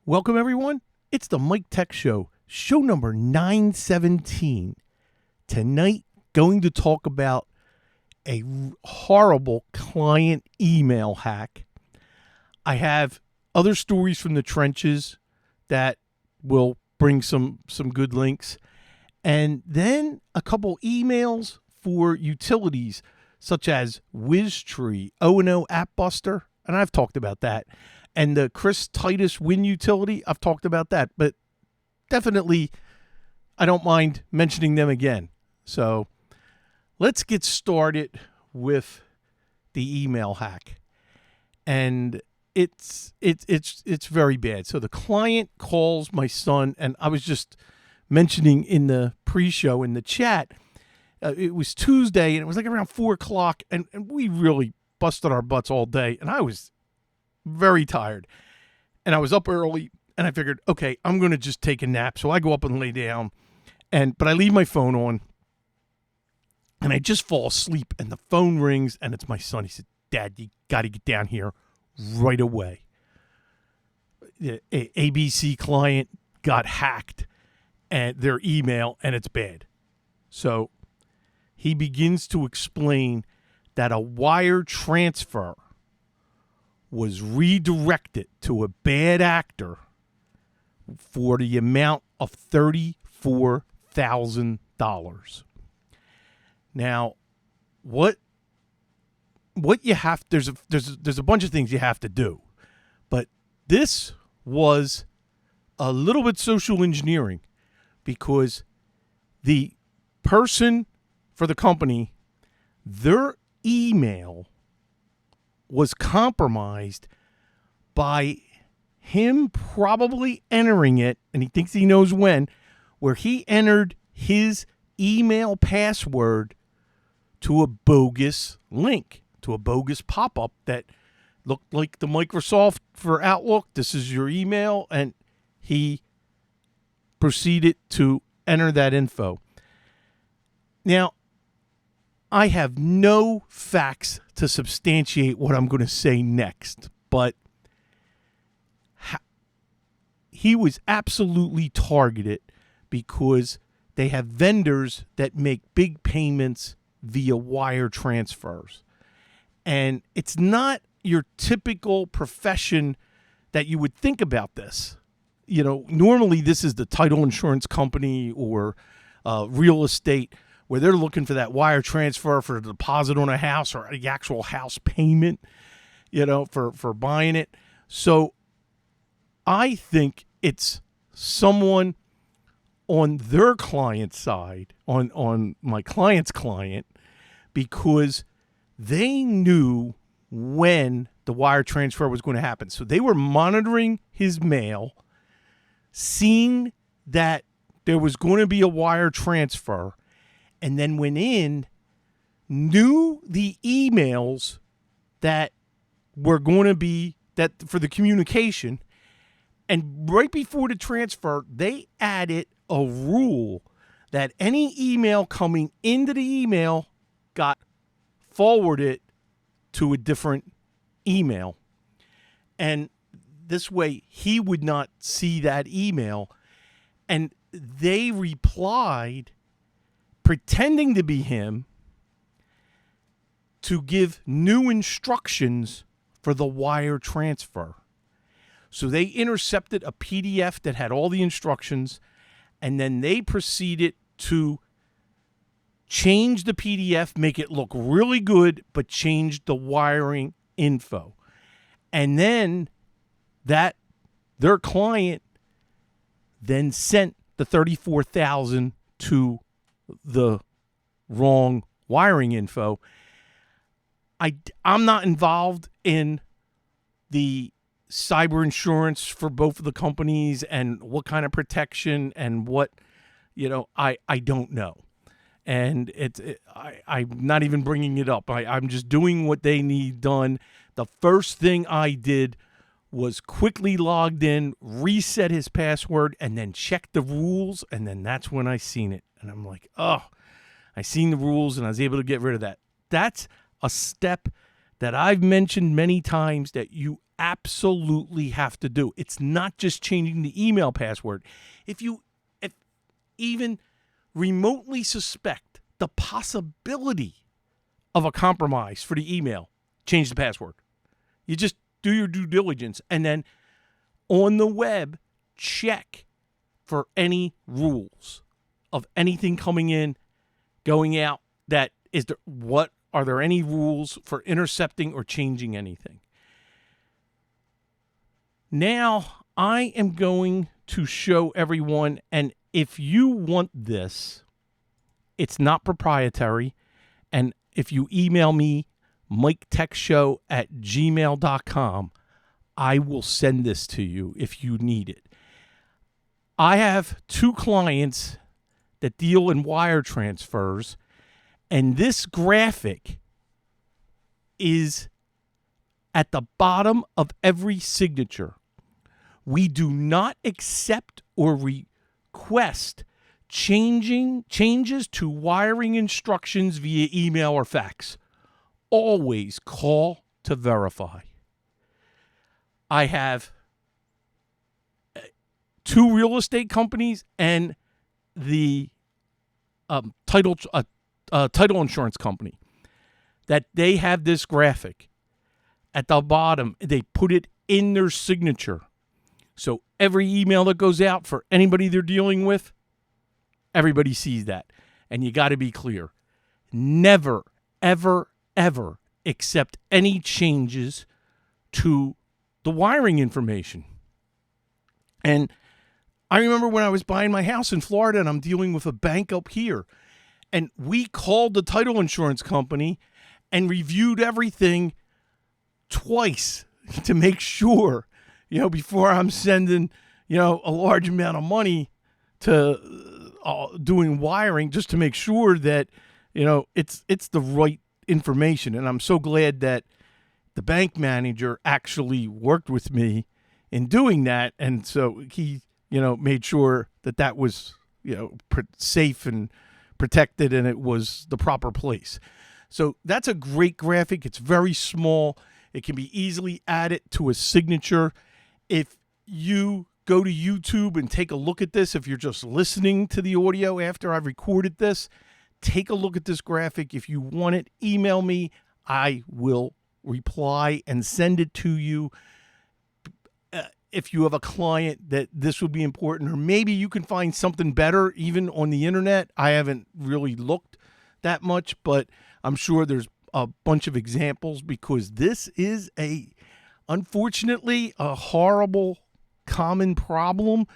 Welcome, everyone. It's the Mike Tech Show, show number 917. Tonight, going to talk about a horrible client email hack. I have other stories from the trenches that will bring some good links. And then a couple emails for utilities, such as WizTree, O&O AppBuster, and I've talked about that. And the Titus Win-util, I've talked about that. But definitely, I don't mind mentioning them again. So let's get started with the email hack. And it's very bad. So the client calls my son, and I was just mentioning in the pre-show in the chat, it was Tuesday, and it was like around 4 o'clock, and we really busted our butts all day, and I was very tired. And I was up early, and I figured, okay, I'm going to just take a nap. So I go up and lay down, but I leave my phone on, and I just fall asleep, and the phone rings, and it's my son. He said, "Dad, you got to get down here right away. The ABC client got hacked, and their email, and it's bad." So he begins to explain that a wire transfer was redirected to a bad actor for the amount of $34,000. Now, what you have, there's a bunch of things you have to do, but this was a little bit social engineering, because the person for the company, their email was compromised by him probably entering it, and he thinks he knows when, where he entered his email password to a bogus link, to a bogus pop-up that looked like the Microsoft for Outlook. This is your email, and he proceeded to enter that info. Now, I have no facts to substantiate what I'm going to say next, but he was absolutely targeted because they have vendors that make big payments via wire transfers. And it's not your typical profession that you would think about this. You know, normally this is the title insurance company or real estate, where they're looking for that wire transfer for a deposit on a house or the actual house payment, you know, for buying it. So I think it's someone on their client side, on my client's client, because they knew when the wire transfer was going to happen. So they were monitoring his mail, seeing that there was going to be a wire transfer, and then went in, knew the emails that were going to be that for the communication, and right before the transfer, they added a rule that any email coming into the email got forwarded to a different email. And this way, he would not see that email. And they replied, pretending to be him, to give new instructions for the wire transfer. So they intercepted a PDF that had all the instructions, and then they proceeded to change the PDF, make it look really good, but change the wiring info. And then their client then sent the $34,000 to the wrong wiring info. I'm not involved in the cyber insurance for both of the companies and what kind of protection and what, you know, I don't know. And I'm not even bringing it up. I'm just doing what they need done. The first thing I did was quickly logged in, reset his password, and then checked the rules, and then that's when I seen it. And I'm like, oh, I seen the rules, and I was able to get rid of that. That's a step that I've mentioned many times that you absolutely have to do. It's not just changing the email password. If even remotely suspect the possibility of a compromise for the email, change the password. You just do your due diligence, and then on the web, check for any rules of anything coming in, going out. Are there any rules for intercepting or changing anything? Now, I am going to show everyone, and if you want this, it's not proprietary, and if you email me, miketechshow@gmail.com, I will send this to you if you need it. I have 2 clients that deal in wire transfers, and this graphic is at the bottom of every signature. We do not accept or request changes to wiring instructions via email or fax. Always call to verify. I have 2 real estate companies and the title insurance company that they have this graphic at the bottom. They put it in their signature. So every email that goes out for anybody they're dealing with, everybody sees that. And you got to be clear. Never, ever, ever accept any changes to the wiring information. And I remember when I was buying my house in Florida and I'm dealing with a bank up here, and we called the title insurance company and reviewed everything twice to make sure, before I'm sending, a large amount of money to doing wiring, just to make sure that, it's the right information. And I'm so glad that the bank manager actually worked with me in doing that. And so he, made sure that was, safe and protected, and it was the proper place. So that's a great graphic. It's very small. It can be easily added to a signature. If you go to YouTube and take a look at this, if you're just listening to the audio after I've recorded this, take a look at this graphic. If you want it, email me. I will reply and send it to you. If you have a client that this would be important, or maybe you can find something better even on the internet. I haven't really looked that much, but I'm sure there's a bunch of examples, because this is unfortunately a horrible common problem.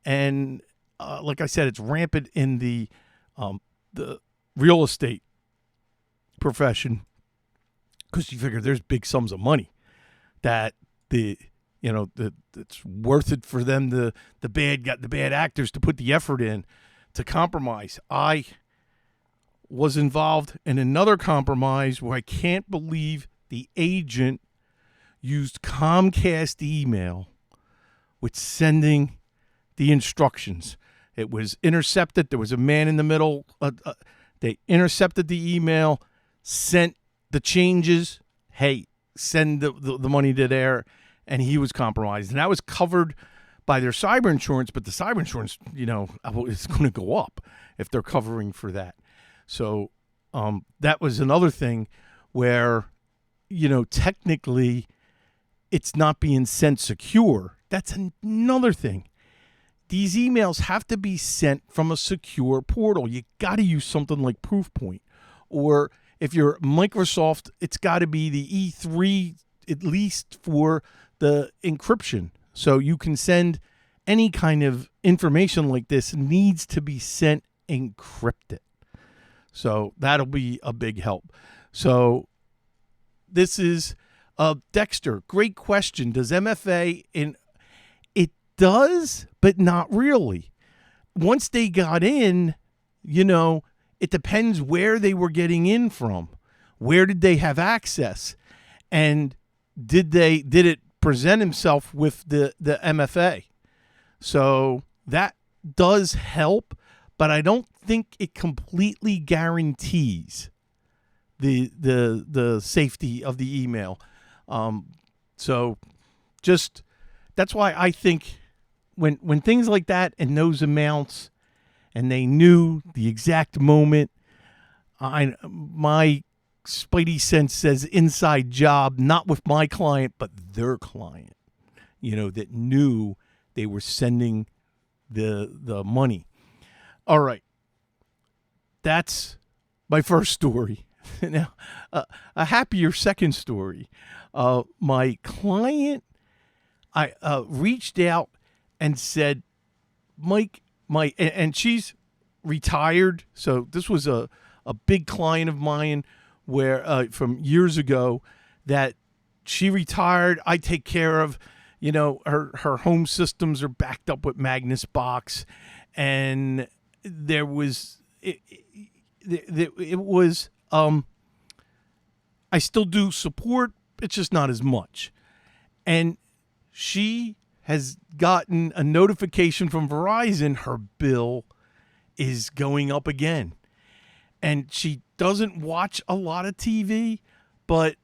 And like I said, it's rampant in the real estate profession, because you figure there's big sums of money that it's worth it for them, the bad actors, to put the effort in to compromise. I was involved in another compromise where I can't believe the agent used Comcast email with sending the instructions. It was intercepted. There was a man in the middle. They intercepted the email, sent the changes. Hey, send the money to there. And he was compromised. And that was covered by their cyber insurance, but the cyber insurance, it's going to go up if they're covering for that. So that was another thing where, technically it's not being sent secure. That's another thing. These emails have to be sent from a secure portal. You got to use something like Proofpoint. Or if you're Microsoft, it's got to be the E3, at least for the encryption. So you can send any kind of information like this, needs to be sent encrypted. So that'll be a big help. So this is Dexter. Great question. Does MFA it does, but not really. Once they got in, it depends where they were getting in from. Where did they have access? And did it present himself with the MFA? So that does help, but I don't think it completely guarantees the safety of the email. So just that's why I think when things like that and those amounts, and they knew the exact moment, my spidey sense says inside job, not with my client, but their client, that knew they were sending the money. All right. That's my first story. Now, a happier second story. My client, I reached out and said, Mike, and she's retired. So this was a big client of mine where from years ago that she retired. I take care of, her home systems are backed up with Magnus Box, and there was it was I still do support. It's just not as much. And she has gotten a notification from Verizon her bill is going up again. And she doesn't watch a lot of TV, but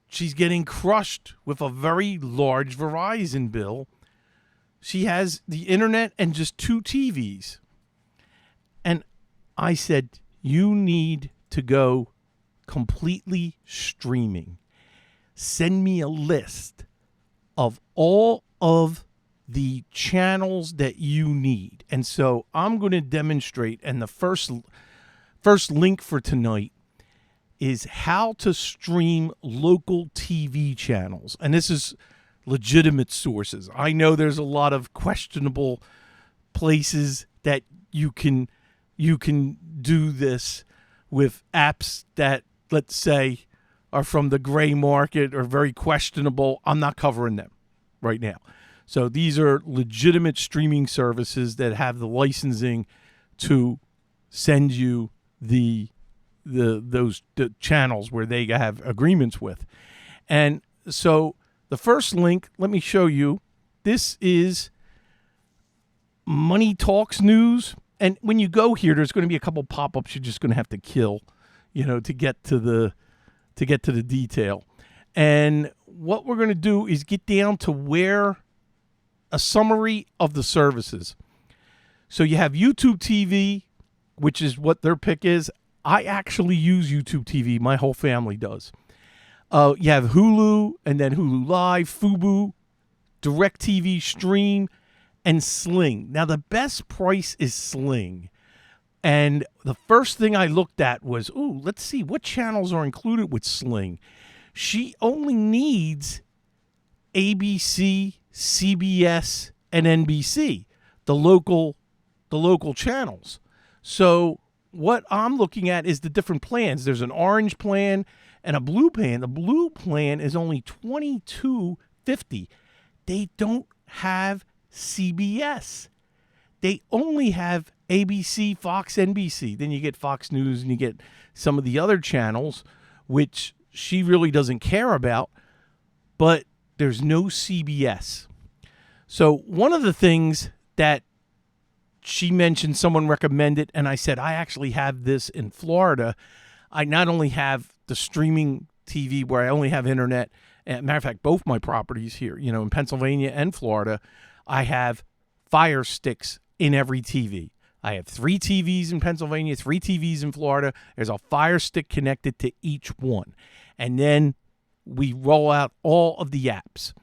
she's getting crushed with a very large Verizon bill. She has the internet and just 2 TVs. And I said, you need to go completely streaming. Send me a list of all of the channels that you need. And so I'm going to demonstrate, and the first link for tonight is how to stream local TV channels. And this is legitimate sources. I know there's a lot of questionable places that you can do this with apps that, let's say, are from the gray market or very questionable. I'm not covering them right now. So these are legitimate streaming services that have the licensing to send you the channels where they have agreements with. And so the first link, let me show you. This is Money Talks News. And when you go here, there's going to be a couple pop-ups you're just going to have to kill, to get to the detail. And what we're going to do is get down to where a summary of the services. So you have YouTube TV, which is what their pick is. I actually use YouTube TV. My whole family does. You have Hulu, and then Hulu Live, Fubo, DirecTV Stream, and Sling. Now, the best price is Sling. And the first thing I looked at was, let's see, what channels are included with Sling? She only needs ABC, CBS, and NBC, the local channels. So what I'm looking at is the different plans. There's an orange plan and a blue plan. The blue plan is only $22.50. They don't have CBS. They only have ABC, Fox, NBC. Then you get Fox News and you get some of the other channels, which she really doesn't care about, but there's no CBS. So one of the things that she mentioned, someone recommended, and I said, I actually have this in Florida. I not only have the streaming TV where I only have internet, and matter of fact, both my properties here, in Pennsylvania and Florida, I have Fire Sticks in every TV. I have 3 TVs in Pennsylvania, 3 TVs in Florida. There's a Fire Stick connected to each one. And then we roll out all of the apps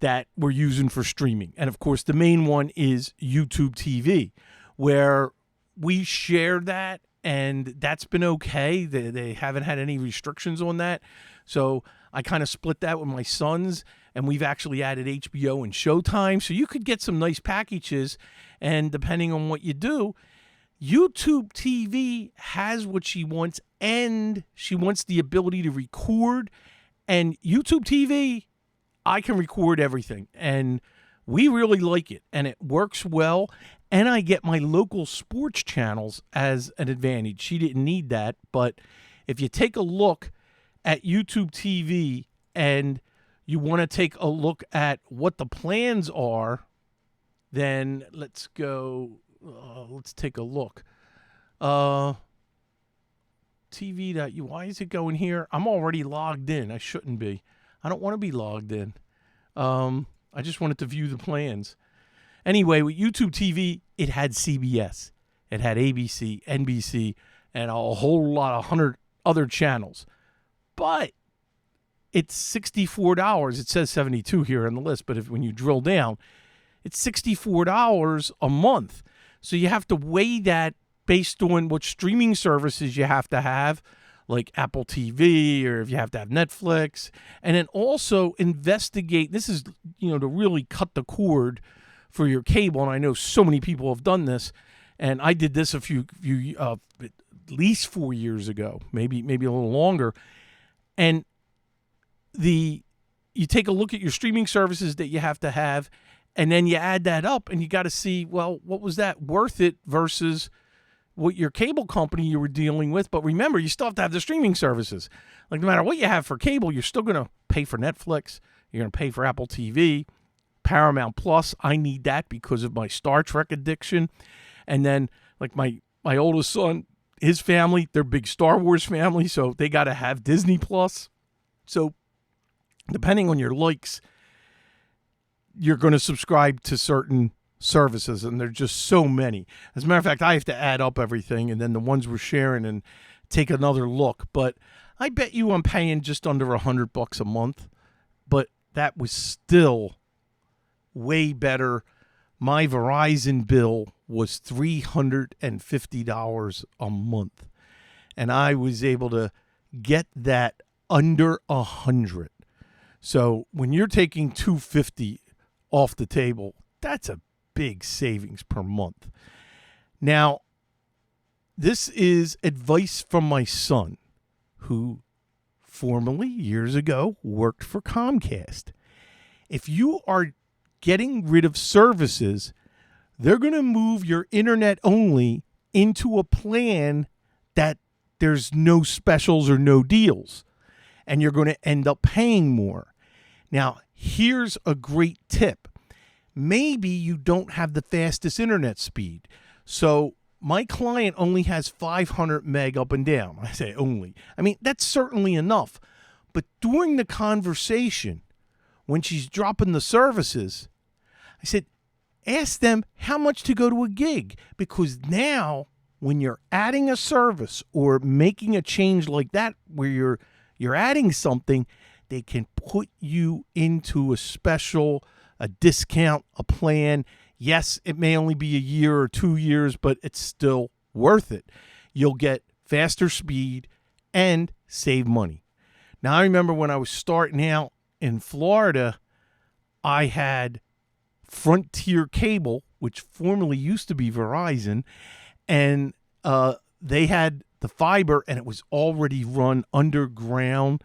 that we're using for streaming. And of course, the main one is YouTube TV, where we share that, and that's been okay. They haven't had any restrictions on that. So I kind of split that with my sons, and we've actually added HBO and Showtime. So you could get some nice packages, and depending on what you do, YouTube TV has what she wants, and she wants the ability to record. And YouTube TV, I can record everything, and we really like it, and it works well, and I get my local sports channels as an advantage. She didn't need that, but if you take a look at YouTube TV and you want to take a look at what the plans are, then let's go, let's take a look. TV.u, why is it going here? I'm already logged in. I shouldn't be. I don't want to be logged in. I just wanted to view the plans. Anyway, with YouTube TV, it had CBS, it had ABC, NBC, and a whole lot of 100 other channels. But it's $64. It says $72 here on the list, but when you drill down, it's $64 a month. So you have to weigh that based on what streaming services you have to have, like Apple TV, or if you have to have Netflix, and then also investigate. This is, to really cut the cord for your cable, and I know so many people have done this, and I did this a few at least 4 years ago, maybe a little longer, and you take a look at your streaming services that you have to have, and then you add that up, and you got to see, well, what was that worth it versus what your cable company you were dealing with. But remember, you still have to have the streaming services. Like, no matter what you have for cable, you're still going to pay for Netflix. You're going to pay for Apple TV, Paramount Plus. I need that because of my Star Trek addiction. And then, like, my oldest son, his family, they're big Star Wars family, so they got to have Disney Plus. So depending on your likes, you're going to subscribe to certain services, and there's just so many. As a matter of fact, I have to add up everything, and then the ones we're sharing and take another look. But I bet you I'm paying just under $100 a month, but that was still way better. My Verizon bill was $350 a month, and I was able to get that under $100. So when you're taking $250 off the table, that's a big savings per month. Now, this is advice from my son, who formerly, years ago, worked for Comcast. If you are getting rid of services, they're going to move your internet only into a plan that there's no specials or no deals, and you're going to end up paying more. Now, here's a great tip. Maybe you don't have the fastest internet speed. So my client only has 500 meg up and down. I say only. I mean, that's certainly enough. But during the conversation, when she's dropping the services, I said, ask them how much to go to a gig. Because now, when you're adding a service or making a change like that, where you're adding something, they can put you into a special, a discount, a plan. Yes, it may only be a year or 2 years, but it's still worth it. You'll get faster speed and save money. Now, I remember when I was starting out in Florida, I had Frontier Cable, which formerly used to be Verizon, and they had the fiber, and it was already run underground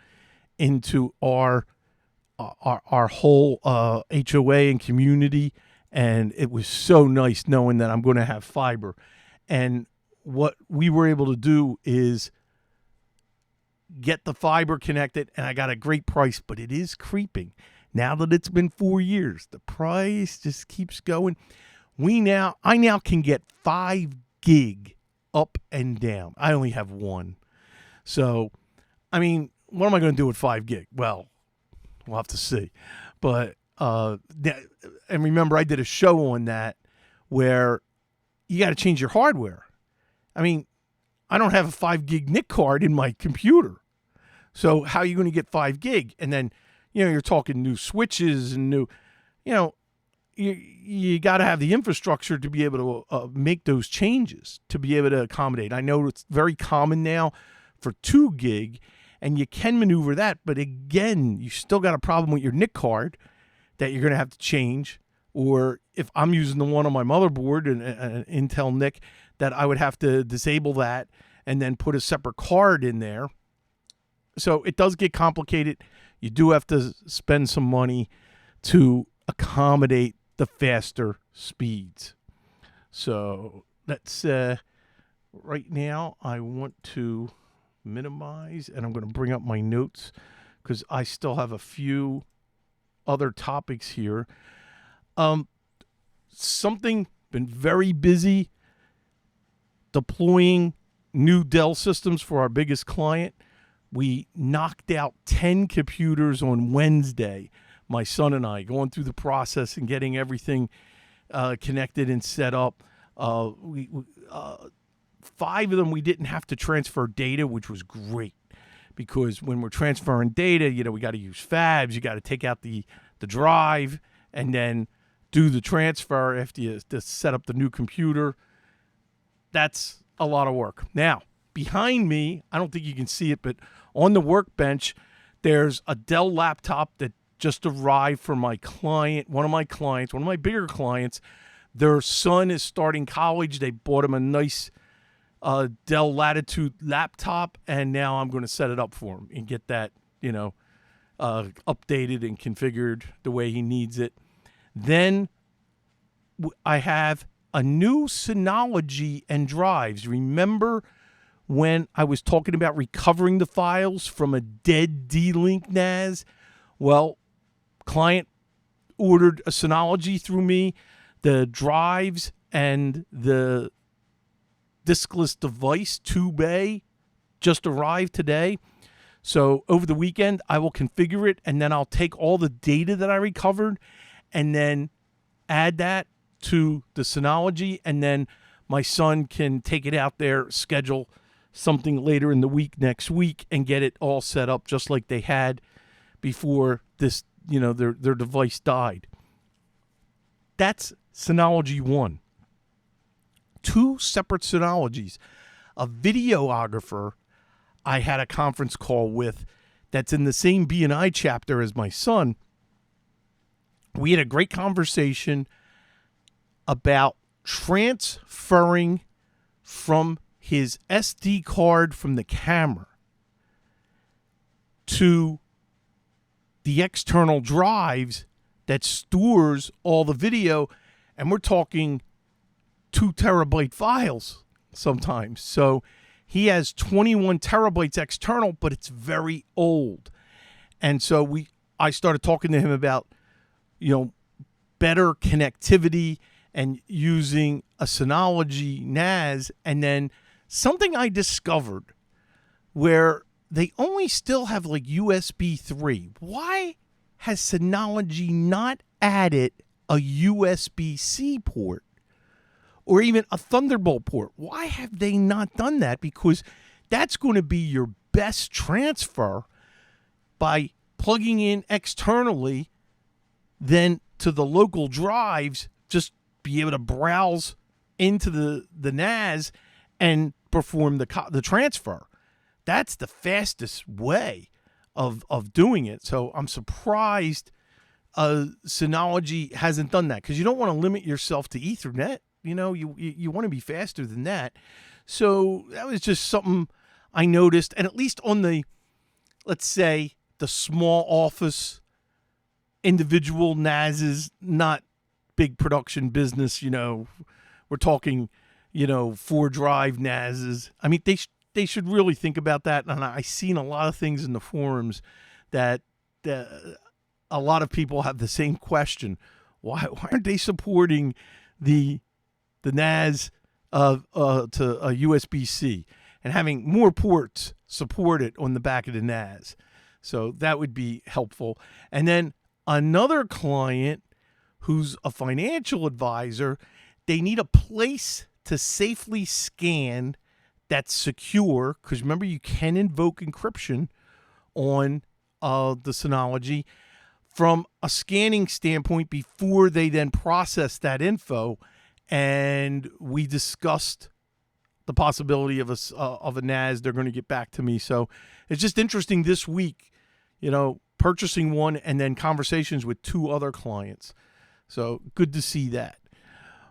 into our whole HOA and community, and it was so nice knowing that I'm going to have fiber. And what we were able to do is get the fiber connected, and I got a great price, but it is creeping. Now that it's been 4 years, the price just keeps going. I now can get 5 gig up and down. I only have 1. So, I mean, what am I going to do with 5 gig? Well, we'll have to see. But, and remember, I did a show on that where you got to change your hardware. I mean, I don't have a 5 gig NIC card in my computer. So how are you going to get 5 gig? And then, you're talking new switches and new, you got to have the infrastructure to be able to make those changes, to be able to accommodate. I know it's very common now for 2 gig, and you can maneuver that. But again, you still got a problem with your NIC card that you're going to have to change. Or if I'm using the one on my motherboard, an Intel NIC, that I would have to disable that and then put a separate card in there. So it does get complicated. You do have to spend some money to accommodate the faster speeds. So let's, right now, I want to minimize, and I'm going to bring up my notes because I still have a few other topics here. Been very busy deploying new Dell systems for our biggest client. We knocked out 10 computers on Wednesday. my son and I, going through the process and getting everything connected and set up. 5 of them we didn't have to transfer data, which was great, because when we're transferring data, we got to use fabs. You got to take out the drive and then do the transfer after you to set up the new computer. That's a lot of work. Now, behind me, I don't think you can see it, but on the workbench, there's a Dell laptop that just arrived from my client, one of my bigger clients. Their son is starting college. They bought him a nice Dell Latitude laptop, and now I'm going to set it up for him and get that, updated and configured the way he needs it. Then I have a new Synology and drives. Remember when I was talking about recovering the files from a dead D-Link NAS? Well, client ordered a Synology through me. The drives and the diskless device 2-bay just arrived today. So over the weekend, I will configure it, and then I'll take all the data that I recovered and then add that to the Synology, and then my son can take it out there, schedule something later in the week, next week, and get it all set up just like they had before this, their device died. That's Synology 1. 2 separate Synologies. A videographer I had a conference call with that's in the same B&I chapter as my son. We had a great conversation about transferring from his SD card from the camera to the external drives that stores all the video, and we're talking 2 terabyte files sometimes. So he has 21 terabytes external, but it's very old. And so I started talking to him about, better connectivity and using a Synology NAS. And then something I discovered where they only still have like USB 3. Why has Synology not added a USB-C port or even a Thunderbolt port? Why have they not done that? Because that's going to be your best transfer by plugging in externally, then to the local drives, just be able to browse into the NAS and perform the transfer. That's the fastest way of doing it. So I'm surprised Synology hasn't done that, because you don't want to limit yourself to Ethernet. You want to be faster than that. So that was just something I noticed. And at least on the, let's say, the small office individual NASs, not big production business, we're talking, 4-drive NASs. I mean, they should really think about that. And I've seen a lot of things in the forums that a lot of people have the same question. Why aren't they supporting the NAS to a USB-C and having more ports supported on the back of the NAS? So that would be helpful. And then another client who's a financial advisor, they need a place to safely scan that's secure, because remember, you can invoke encryption on the Synology from a scanning standpoint before they then process that info. And we discussed the possibility of a NAS. They're going to get back to me. So it's just interesting this week, purchasing one and then conversations with 2 other clients. So good to see that.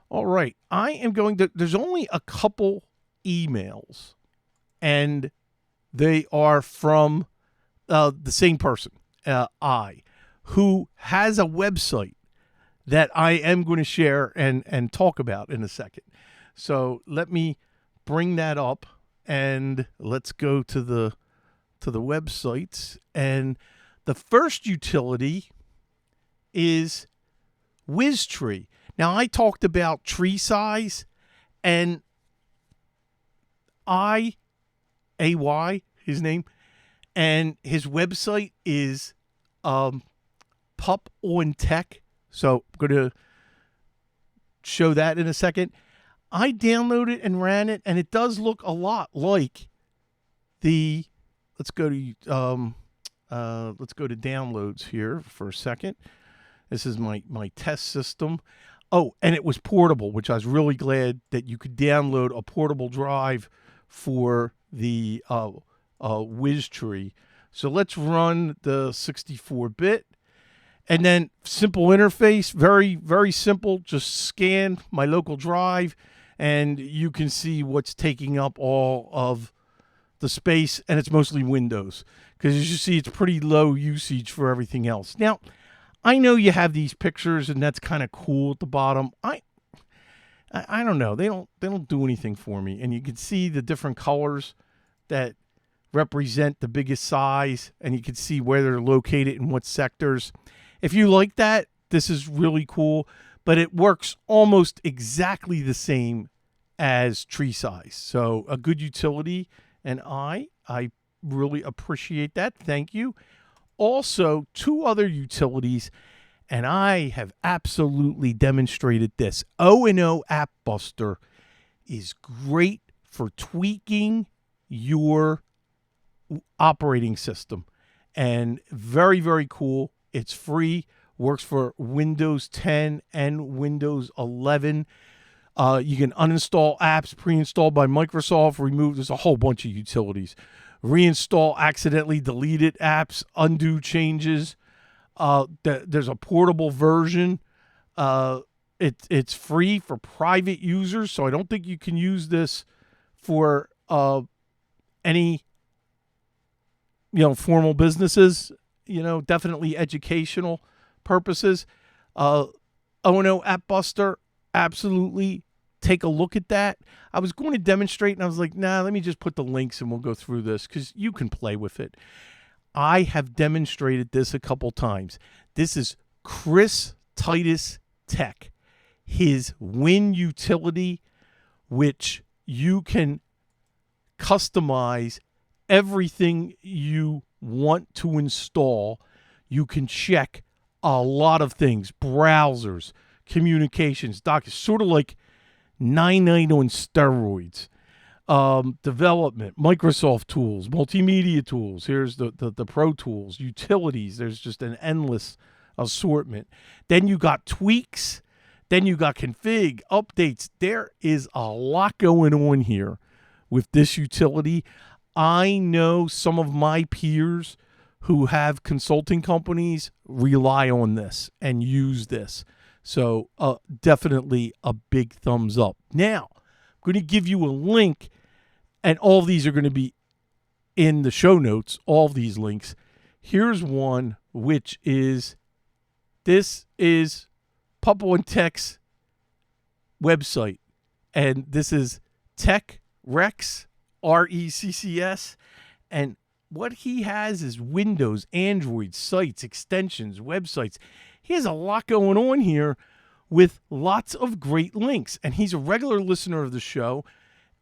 All right. I am going to, there's only a couple emails, and they are from the same person, who has a website that I am going to share and talk about in a second. So let me bring that up, and let's go to the websites. And the first utility is WizTree. Now, I talked about tree size, and AY, his name, and his website is Pup on Tech. So I'm going to show that in a second. I downloaded and ran it, and it does look a lot like the. Let's go to downloads here for a second. This is my test system. Oh, and it was portable, which I was really glad that you could download a portable drive for the WizTree. So let's run the 64-bit. And then simple interface, very, very simple. Just scan my local drive, and you can see what's taking up all of the space, and it's mostly Windows. Because as you see, it's pretty low usage for everything else. Now, I know you have these pictures, and that's kind of cool at the bottom. I don't know. They don't do anything for me. And you can see the different colors that represent the biggest size, and you can see where they're located in what sectors. If you like that, this is really cool, but it works almost exactly the same as tree size. So a good utility, and I really appreciate that. Thank you. Also, two other utilities, and I have absolutely demonstrated this. O&O AppBuster is great for tweaking your operating system, and very, very cool. It's free, works for Windows 10 and Windows 11. You can uninstall apps pre-installed by Microsoft, remove, there's a whole bunch of utilities. Reinstall accidentally deleted apps, undo changes. There's a portable version. It's free for private users, so I don't think you can use this for any formal businesses. Definitely educational purposes. O&O AppBuster, absolutely take a look at that. I was going to demonstrate, and I was like, nah, let me just put the links and we'll go through this because you can play with it. I have demonstrated this a couple times. This is Chris Titus Tech, his Win utility, which you can customize everything you want to install. You can check a lot of things, browsers, communications, documents, sort of like 9.9 on steroids. Development, Microsoft tools, multimedia tools. Here's the Pro Tools, utilities. There's just an endless assortment. Then you got tweaks. Then you got config, updates. There is a lot going on here with this utility. I know some of my peers who have consulting companies rely on this and use this. So definitely a big thumbs up. Now, I'm going to give you a link, and all of these are going to be in the show notes, all of these links. Here's one, which is, this is Pup on Tech's website, and this is Tech Rex, RECCS, and what he has is Windows, Android, sites, extensions, websites. He has a lot going on here with lots of great links, and he's a regular listener of the show,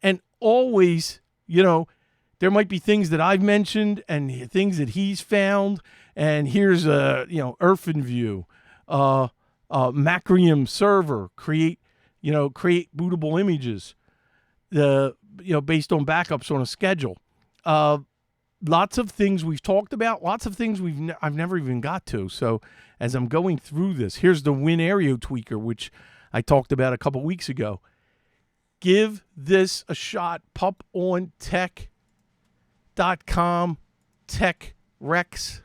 and always, there might be things that I've mentioned and things that he's found, and here's a, View, Macrium server, create bootable images, based on backups on a schedule. Lots of things we've talked about, lots of things I've never even got to. So as I'm going through this, here's the Win Aereo tweaker, which I talked about a couple weeks ago. Give this a shot. pupontech.com, Tech Rex.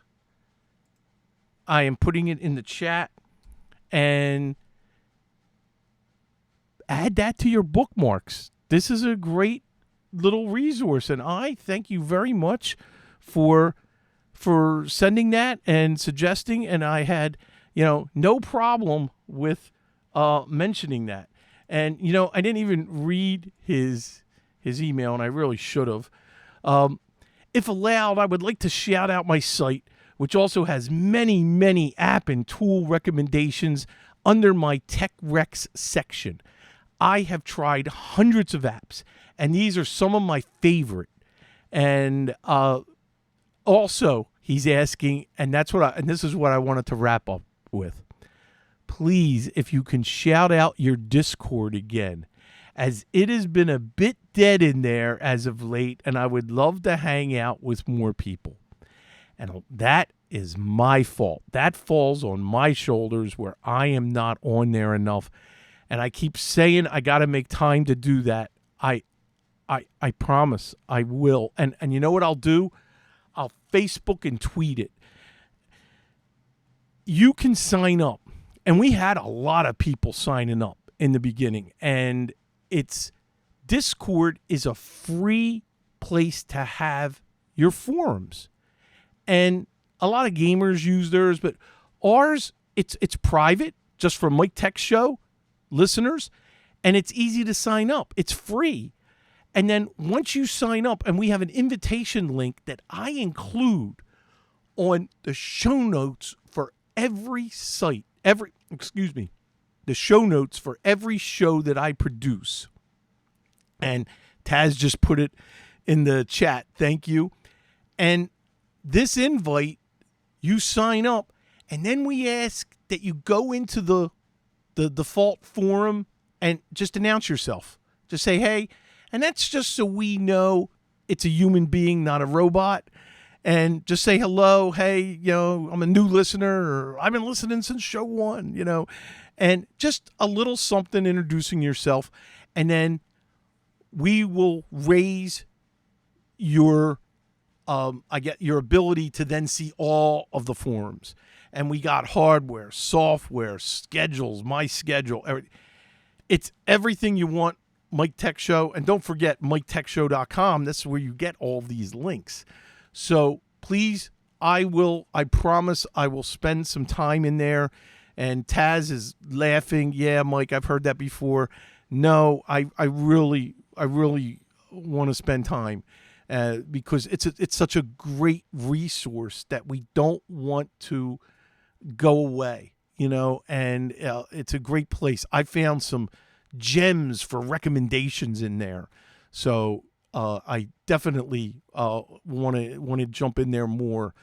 I am putting it in the chat, and add that to your bookmarks. This is a great little resource, and I thank you very much for sending that and suggesting, and I had no problem with mentioning that. And I didn't even read his email, and I really should have. If allowed, I would like to shout out my site, which also has many app and tool recommendations under my Tech Rex section. I have tried hundreds of apps, and these are some of my favorite. And also, He's asking, and this is what I wanted to wrap up with. Please, if you can shout out your Discord again, as it has been a bit dead in there as of late, and I would love to hang out with more people. And that is my fault. That falls on my shoulders where I am not on there enough. And I keep saying I got to make time to do that. I promise I will. And you know what I'll do? I'll Facebook and tweet it. You can sign up. And we had a lot of people signing up in the beginning. And Discord is a free place to have your forums. And a lot of gamers use theirs, but ours, it's private, just for Mike Tech Show listeners, and it's easy to sign up. It's free. And then once you sign up, and we have an invitation link that I include on the show notes for every site, the show notes for every show that I produce. And Taz just put it in the chat. Thank you. And this invite, you sign up, and then we ask that you go into the default forum and just announce yourself. Just say, hey, and that's just so we know it's a human being, not a robot. And just say hello, hey, I'm a new listener, or I've been listening since show 1, and just a little something introducing yourself. And then we will raise your your ability to then see all of the forums. And we got hardware, software, schedules, my schedule. It's everything you want, Mike Tech Show. And don't forget, MikeTechShow.com. That's where you get all these links. So please, I promise I will spend some time in there. And Taz is laughing. Yeah, Mike, I've heard that before. No, I really want to spend time. Because it's such a great resource that we don't want to go away, and it's a great place. I found some gems for recommendations in there, so I definitely want to jump in there more,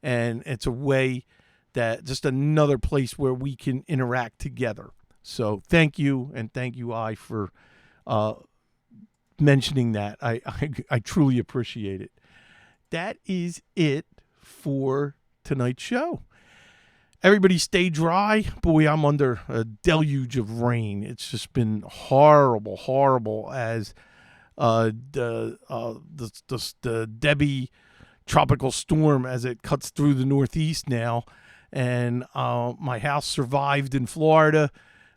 and it's a way that just another place where we can interact together. So thank you, and thank you, for mentioning that. I truly appreciate it. That is it for tonight's show. Everybody stay dry. Boy, I'm under a deluge of rain. It's just been horrible as the Debbie tropical storm as it cuts through the Northeast now. And my house survived in Florida.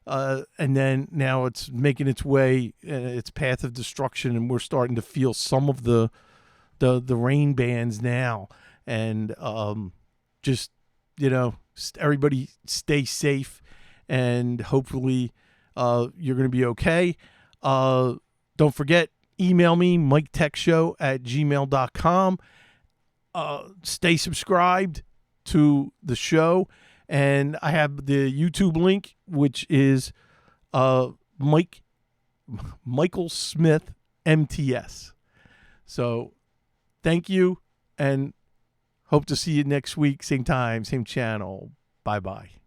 And then now it's making its way, its path of destruction, and we're starting to feel some of the rain bands now. And just, everybody stay safe, and hopefully you're going to be okay. Don't forget, email me, MikeTechShow@gmail.com. Stay subscribed to the show. And I have the YouTube link, which is Michael Smith MTS. So thank you, and hope to see you next week. Same time, same channel. Bye-bye.